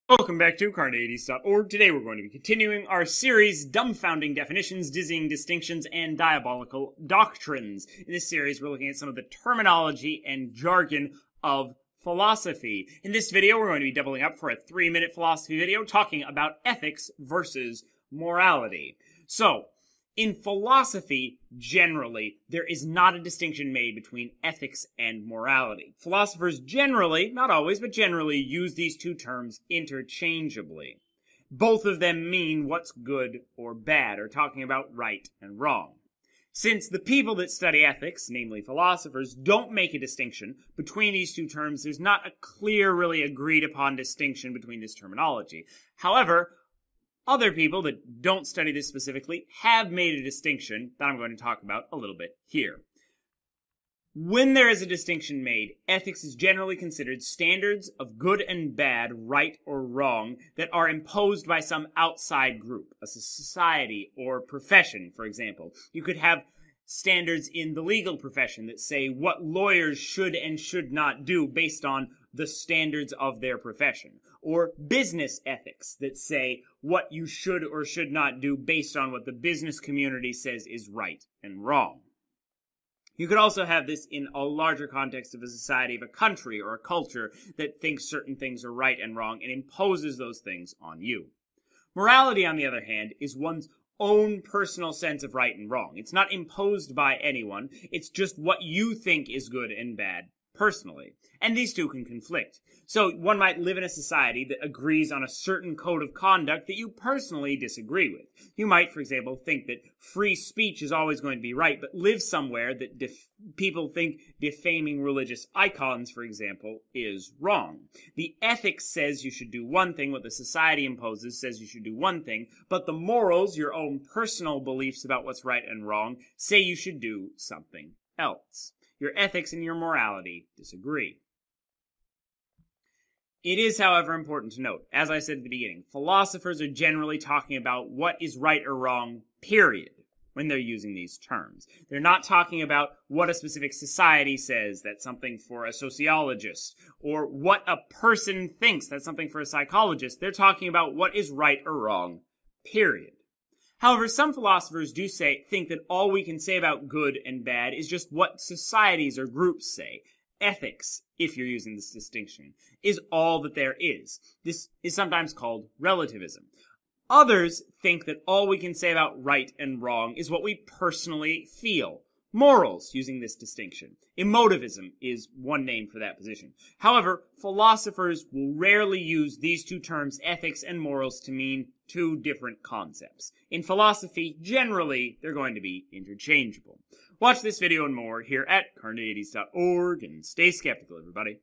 Welcome back to Carneades.org. Today we're going to be continuing our series, Dumbfounding Definitions, Dizzying Distinctions, and Diabolical Doctrines. In this series, we're looking at some of the terminology and jargon of philosophy. In this video, we're going to be doubling up for a 3-minute philosophy video talking about ethics versus morality. So, in philosophy, generally, there is not a distinction made between ethics and morality. Philosophers generally, not always, but generally, use these two terms interchangeably. Both of them mean what's good or bad, or talking about right and wrong. Since the people that study ethics, namely philosophers, don't make a distinction between these two terms, there's not a clear, really agreed upon distinction between this terminology. However, other people that don't study this specifically have made a distinction that I'm going to talk about a little bit here. When there is a distinction made, ethics is generally considered standards of good and bad, right or wrong, that are imposed by some outside group, a society or profession, for example. You could have standards in the legal profession that say what lawyers should and should not do based on the standards of their profession. Or business ethics that say what you should or should not do based on what the business community says is right and wrong. You could also have this in a larger context of a society, of a country or a culture that thinks certain things are right and wrong and imposes those things on you. Morality, on the other hand, is one's own personal sense of right and wrong. It's not imposed by anyone. It's just what you think is good and bad personally. And these two can conflict. So one might live in a society that agrees on a certain code of conduct that you personally disagree with. You might, for example, think that free speech is always going to be right, but live somewhere that people think defaming religious icons, for example, is wrong. The ethics says you should do one thing, what the society imposes says you should do one thing, but the morals, your own personal beliefs about what's right and wrong, say you should do something else. Your ethics and your morality disagree. It is, however, important to note, as I said at the beginning, philosophers are generally talking about what is right or wrong, period, when they're using these terms. They're not talking about what a specific society says, that's something for a sociologist, or what a person thinks, that's something for a psychologist. They're talking about what is right or wrong, period. However, some philosophers do think that all we can say about good and bad is just what societies or groups say. Ethics, if you're using this distinction, is all that there is. This is sometimes called relativism. Others think that all we can say about right and wrong is what we personally feel. Morals, using this distinction. Emotivism is one name for that position. However, philosophers will rarely use these two terms, ethics and morals, to mean two different concepts. In philosophy, generally, they're going to be interchangeable. Watch this video and more here at Carneades.org, and stay skeptical, everybody.